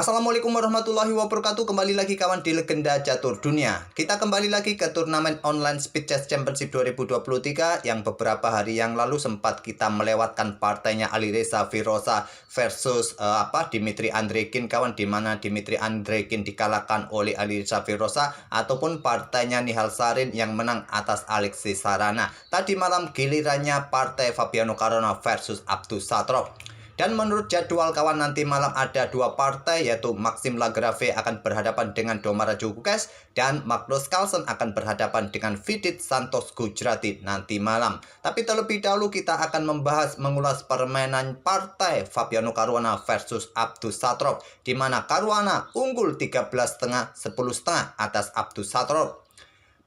Assalamualaikum warahmatullahi wabarakatuh. Kembali lagi kawan di Legenda Catur Dunia. Kita kembali lagi ke turnamen online Speed Chess Championship 2023 yang beberapa hari yang lalu sempat kita melewatkan partainya Alireza Firoza versus Dimitri Andrekin kawan, di mana Dimitri Andrekin dikalahkan oleh Alireza Firoza, ataupun partainya Nihal Sarin yang menang atas Alexis Sarana. Tadi malam gilirannya partai Fabiano Caruana versus Abdus Satrov. Dan menurut jadwal kawan, nanti malam ada dua partai, yaitu Maxim Lagrave akan berhadapan dengan Domara Djokovic dan Magnus Carlsen akan berhadapan dengan Vidit Santos Gujrati nanti malam. Tapi terlebih dahulu kita akan mengulas permainan partai Fabiano Caruana versus Abdus Satrov, di mana Caruana unggul 13,5 10,5 atas Abdus Satrov.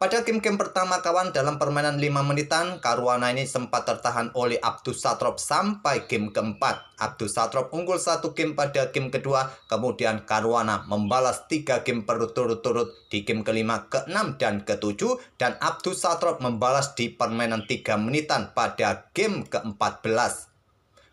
Pada game-game pertama kawan, dalam permainan 5 menitan, Caruana ini sempat tertahan oleh Abdus Satrov sampai game keempat. Abdus Satrov unggul 1 game pada game kedua, kemudian Caruana membalas 3 game berturut-turut di game kelima, ke-6, dan ke-7, dan Abdus Satrov membalas di permainan 3 menitan pada game ke-14.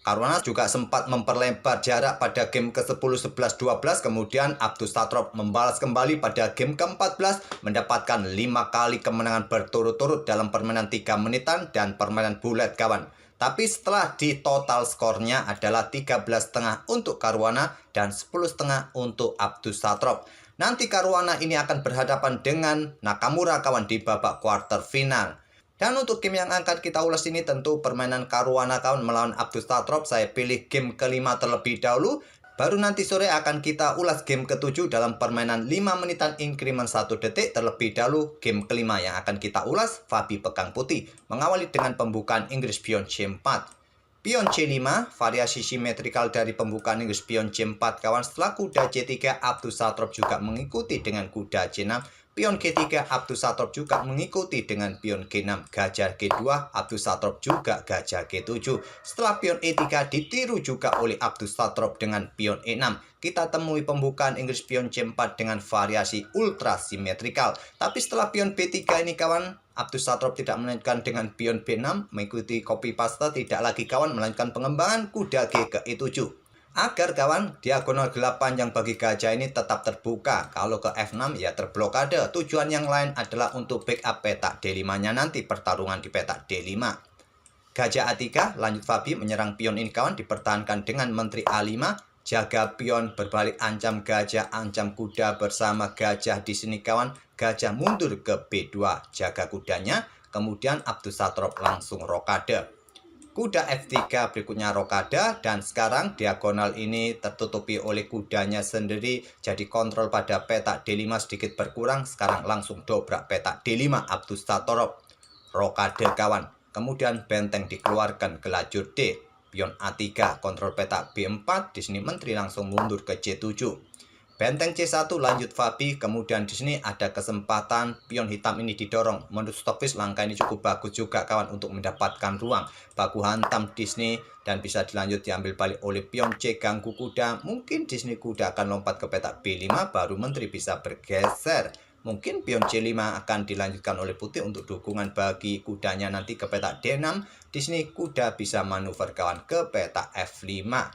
Caruana juga sempat memperlebar jarak pada game ke-10, 11, 12. Kemudian Abdus Satrov membalas kembali pada game ke-14, mendapatkan 5 kali kemenangan berturut-turut dalam permainan 3 menitan dan permainan bulat kawan. Tapi setelah di total skornya adalah 13,5 untuk Caruana dan 10,5 untuk Abdus Satrov. Nanti Caruana ini akan berhadapan dengan Nakamura kawan di babak quarter final. Dan untuk game yang akan kita ulas ini tentu permainan Caruana kawan melawan Abdus Satrov. Saya pilih game kelima terlebih dahulu. Baru nanti sore akan kita ulas game ke-7 dalam permainan 5 menitan increment 1 detik. Terlebih dahulu game kelima yang akan kita ulas, Fabi Pegang Putih. Mengawali dengan pembukaan Inggris pion C4. Pion C5, variasi simetrikal dari pembukaan Inggris pion C4 kawan. Setelah kuda C3, Abdus Satrov juga mengikuti dengan kuda C6. Pion G3, Abdus Satrov juga mengikuti dengan pion G6, gajah G2, Abdus Satrov juga gajah G7. Setelah pion E3 ditiru juga oleh Abdus Satrov dengan pion E6. Kita temui pembukaan Inggris pion C4 dengan variasi ultra simetrikal. Tapi setelah pion B3 ini kawan, Abdus Satrov tidak melanjutkan dengan pion B6, mengikuti copy paste tidak lagi kawan, melanjutkan pengembangan kuda G ke E7. Agar kawan diagonal gelap panjang bagi gajah ini tetap terbuka. Kalau ke F6 ya terblokade. Tujuan yang lain adalah untuk backup petak D5-nya nanti pertarungan di petak D5. Gajah A3, lanjut Fabi menyerang pion ini kawan, dipertahankan dengan menteri A5. Jaga pion, berbalik ancam gajah, ancam kuda bersama gajah di sini kawan. Gajah mundur ke B2, jaga kudanya. Kemudian Abdus Satrov langsung rokade. Kuda F3 berikutnya rokade, dan sekarang diagonal ini tertutupi oleh kudanya sendiri. Jadi kontrol pada petak D5 sedikit berkurang. Sekarang langsung dobrak petak D5 Abdus Satrov. Rokade kawan. Kemudian benteng dikeluarkan ke lajur D. Pion A3 kontrol petak B4. Di sini menteri langsung mundur ke C7. Benteng C1 lanjut Fabi. Kemudian di sini ada kesempatan pion hitam ini didorong. Menurut stokis langkah ini cukup bagus juga kawan untuk mendapatkan ruang. Baku hantam di sini dan bisa dilanjut diambil balik oleh pion C ganggu kuda. Mungkin di sini kuda akan lompat ke petak B5, baru menteri bisa bergeser. Mungkin pion C5 akan dilanjutkan oleh putih untuk dukungan bagi kudanya nanti ke petak D6. Di sini kuda bisa manuver kawan ke petak F5.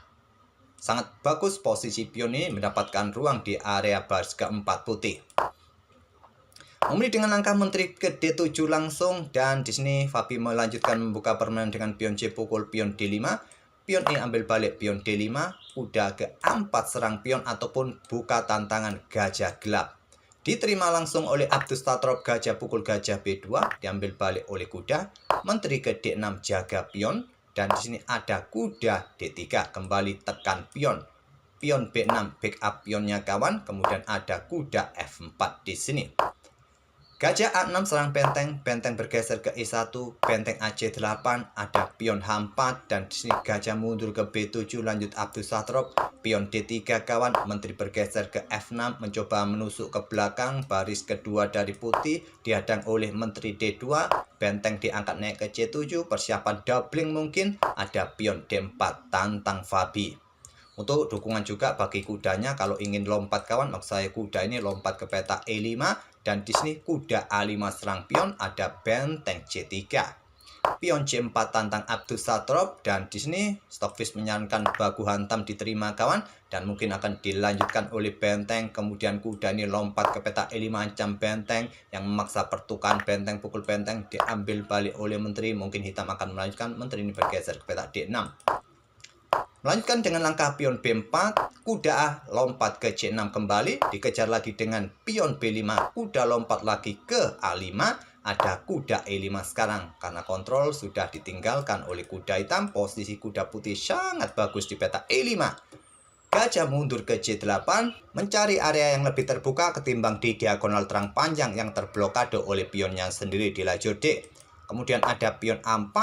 Sangat bagus posisi pion ini mendapatkan ruang di area baris keempat putih. Memilih dengan langkah menteri ke D7 langsung, dan di sini Fabi melanjutkan membuka permainan dengan pion C pukul pion D5. Pion E ambil balik pion D5, kuda ke 4 serang pion ataupun buka tantangan gajah gelap. Diterima langsung oleh Abdus Satrov, gajah pukul gajah B2, diambil balik oleh kuda. Menteri ke D6 jaga pion. Dan di sini ada kuda D3, kembali tekan pion. Pion B6 backup pionnya kawan. Kemudian ada kuda F4 di sini. Gajah A6 serang benteng, benteng bergeser ke E1, benteng AC8, ada pion H4, dan di sini gajah mundur ke B7, lanjut Abdus Satrov, pion D3 kawan, menteri bergeser ke F6, mencoba menusuk ke belakang, baris kedua dari putih, dihadang oleh menteri D2, benteng diangkat naik ke C7, persiapan doubling mungkin, ada pion D4, tantang Fabi. Untuk dukungan juga bagi kudanya kalau ingin lompat kawan, maksud saya kuda ini lompat ke petak E5, dan di sini kuda A5 serang pion, ada benteng C3. Pion C4 tantang Abdus Satrop, dan di sini Stockfish menyarankan baku hantam diterima kawan, dan mungkin akan dilanjutkan oleh benteng. Kemudian kuda ini lompat ke petak E5 ancam benteng yang memaksa pertukaran benteng, pukul benteng diambil balik oleh menteri. Mungkin hitam akan melanjutkan, menteri ini bergeser ke petak D6. Melanjutkan dengan langkah pion B4, kuda A lompat ke C6 kembali, dikejar lagi dengan pion B5, kuda lompat lagi ke A5, ada kuda E5 sekarang. Karena kontrol sudah ditinggalkan oleh kuda hitam, posisi kuda putih sangat bagus di peta E5. Gajah mundur ke C8, mencari area yang lebih terbuka ketimbang di diagonal terang panjang yang terblokade oleh pionnya sendiri di lajur D. Kemudian ada pion A4,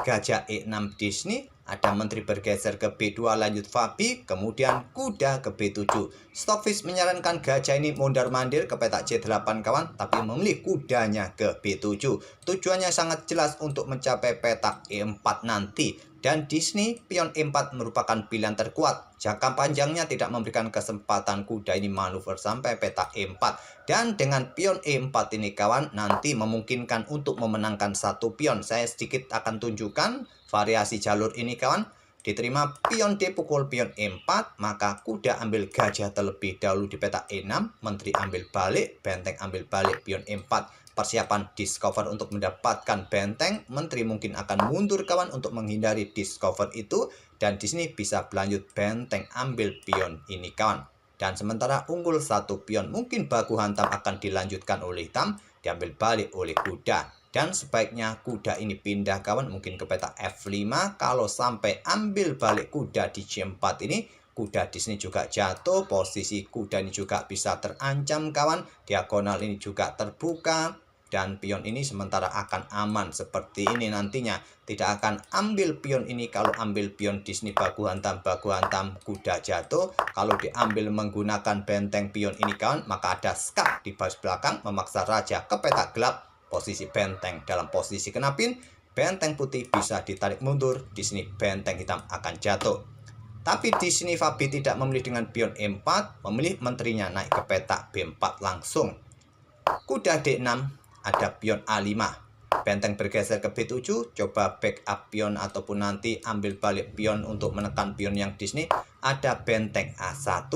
gajah E6 di sini, ada menteri bergeser ke B2 lanjut Fabi, kemudian kuda ke B7. Stockfish menyarankan gajah ini mondar-mandir ke petak C8 kawan, tapi memilih kudanya ke B7. Tujuannya sangat jelas untuk mencapai petak E4 nanti. Dan di sini pion E4 merupakan pilihan terkuat. Jangka panjangnya tidak memberikan kesempatan kuda ini manuver sampai petak E4. Dan dengan pion E4 ini kawan, nanti memungkinkan untuk memenangkan satu pion. Saya sedikit akan tunjukkan variasi jalur ini kawan. Diterima pion D pukul pion E4, maka kuda ambil gajah terlebih dahulu di petak E6, menteri ambil balik, benteng ambil balik pion E4. Persiapan discover untuk mendapatkan benteng, menteri mungkin akan mundur kawan untuk menghindari discover itu, dan di sini bisa berlanjut benteng ambil pion ini kawan. Dan sementara unggul satu pion, mungkin baku hantam akan dilanjutkan oleh hitam, diambil balik oleh kuda. Dan sebaiknya kuda ini pindah kawan, mungkin ke petak F5. Kalau sampai ambil balik kuda di C4 ini, kuda di sini juga jatuh, posisi kuda ini juga bisa terancam kawan, diagonal ini juga terbuka, dan pion ini sementara akan aman seperti ini nantinya. Tidak akan ambil pion ini, kalau ambil pion di sini baku hantam, kuda jatuh. Kalau diambil menggunakan benteng pion ini kawan, maka ada skak di baris belakang memaksa raja ke petak gelap. Posisi benteng dalam posisi kenapin, benteng putih bisa ditarik mundur, di sini benteng hitam akan jatuh. Tapi di sini Fabi tidak memilih dengan pion E4, memilih menterinya naik ke petak B4 langsung. Kuda D6, ada pion A5. Benteng bergeser ke B7, coba backup pion ataupun nanti ambil balik pion untuk menekan pion yang di sini. Ada benteng A1.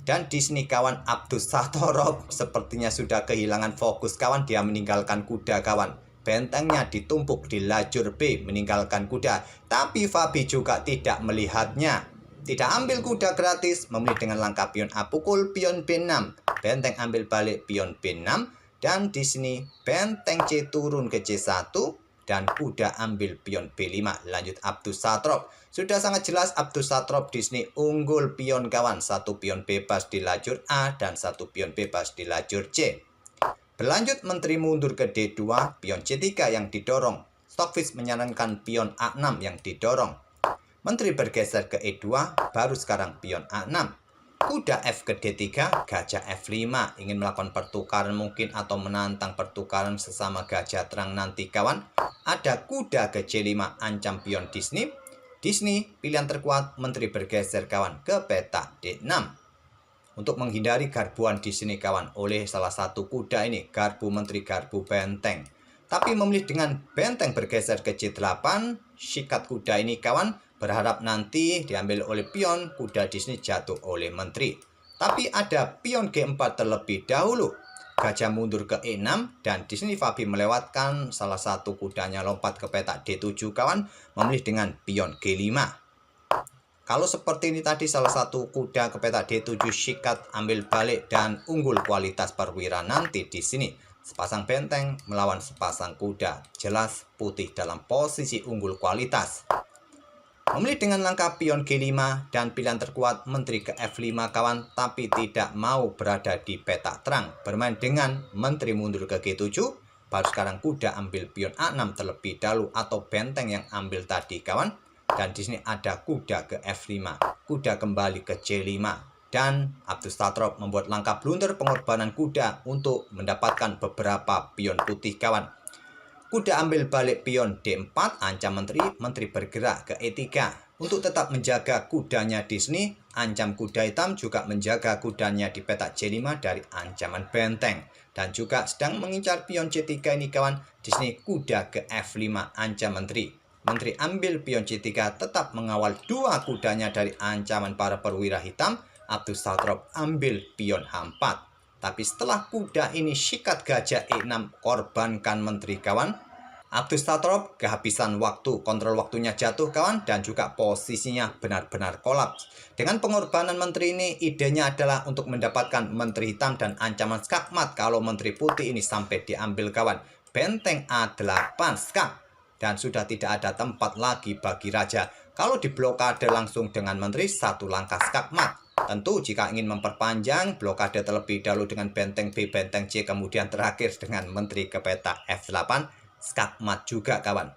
Dan di sini kawan Abdus Satrop sepertinya sudah kehilangan fokus kawan, dia meninggalkan kuda kawan. Bentengnya ditumpuk di lajur B, meninggalkan kuda. Tapi Fabi juga tidak melihatnya. Tidak ambil kuda gratis, memilih dengan langkah pion A pukul pion B6. Benteng ambil balik pion B6, dan di sini benteng C turun ke C1, dan kuda ambil pion B5. Lanjut Abdus Satrop. Sudah sangat jelas Abdus Satrop di sini unggul pion kawan, satu pion bebas di lajur A dan satu pion bebas di lajur C. Berlanjut menteri mundur ke D2, pion C3 yang didorong. Stockfish menyarankan pion A6 yang didorong. Menteri bergeser ke E2, baru sekarang pion A6. Kuda F ke D3, gajah F5, ingin melakukan pertukaran mungkin atau menantang pertukaran sesama gajah terang nanti kawan. Ada kuda ke C5, ancam pion Disney. Disney pilihan terkuat, menteri bergeser kawan ke petak D6. Untuk menghindari garbuan di sini kawan oleh salah satu kuda ini, garbu menteri, garbu benteng. Tapi memilih dengan benteng bergeser ke C8, sikat kuda ini kawan, berharap nanti diambil oleh pion, kuda di sini jatuh oleh menteri. Tapi ada pion G4 terlebih dahulu. Gajah mundur ke E6, dan di sini Fabi melewatkan salah satu kudanya lompat ke petak D7 kawan, memilih dengan pion G5. Kalau seperti ini tadi salah satu kuda ke petak D7 sikat ambil balik dan unggul kualitas perwira nanti di sini. Sepasang benteng melawan sepasang kuda, jelas putih dalam posisi unggul kualitas. Memilih dengan langkah pion G5 dan pilihan terkuat menteri ke F5 kawan, tapi tidak mau berada di petak terang. Bermain dengan menteri mundur ke G7, baru sekarang kuda ambil pion A6 terlebih dahulu atau benteng yang ambil tadi kawan. Dan di sini ada kuda ke F5, kuda kembali ke C5. Dan Abdus Satrop membuat langkah blunder pengorbanan kuda untuk mendapatkan beberapa pion putih kawan. Kuda ambil balik pion D4, ancam menteri, menteri bergerak ke E3. Untuk tetap menjaga kudanya Disney, ancam kuda hitam juga menjaga kudanya di petak J5 dari ancaman benteng. Dan juga sedang mengincar pion C3 ini kawan, Disney kuda ke F5 ancam menteri. Menteri ambil pion C3 tetap mengawal dua kudanya dari ancaman para perwira hitam. Abdussatrop ambil pion H4. Tapi setelah kuda ini sikat gajah E6 korbankan menteri kawan. Abdussatrop kehabisan waktu, kontrol waktunya jatuh kawan, dan juga posisinya benar-benar kolaps. Dengan pengorbanan menteri ini, idenya adalah untuk mendapatkan menteri hitam dan ancaman skakmat kalau menteri putih ini sampai diambil kawan. Benteng A8 skak, dan sudah tidak ada tempat lagi bagi raja. Kalau diblokade langsung dengan menteri, satu langkah skakmat. Tentu jika ingin memperpanjang, blokade terlebih dahulu dengan benteng B, benteng C, kemudian terakhir dengan menteri ke peta F8, skakmat juga kawan.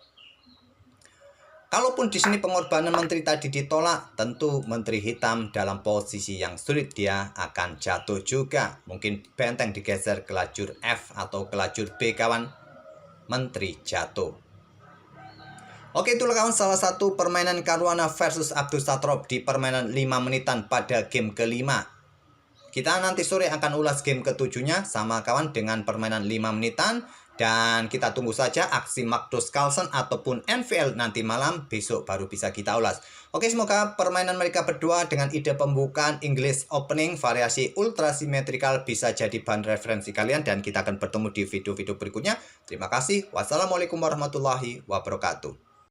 Kalaupun di sini pengorbanan menteri tadi ditolak, tentu menteri hitam dalam posisi yang sulit, dia akan jatuh juga. Mungkin benteng digeser ke lajur F atau ke lajur B kawan. Menteri jatuh. Oke, itulah kawan salah satu permainan Caruana versus Abdussatrop di permainan 5 menitan pada game kelima. Kita nanti sore akan ulas game ketujuhnya sama kawan dengan permainan 5 menitan. Dan kita tunggu saja aksi Magnus Carlsen ataupun NVL nanti malam, besok baru bisa kita ulas. Oke, semoga permainan mereka berdua dengan ide pembukaan English Opening variasi ultra symmetrical bisa jadi bahan referensi kalian. Dan kita akan bertemu di video-video berikutnya. Terima kasih. Wassalamualaikum warahmatullahi wabarakatuh.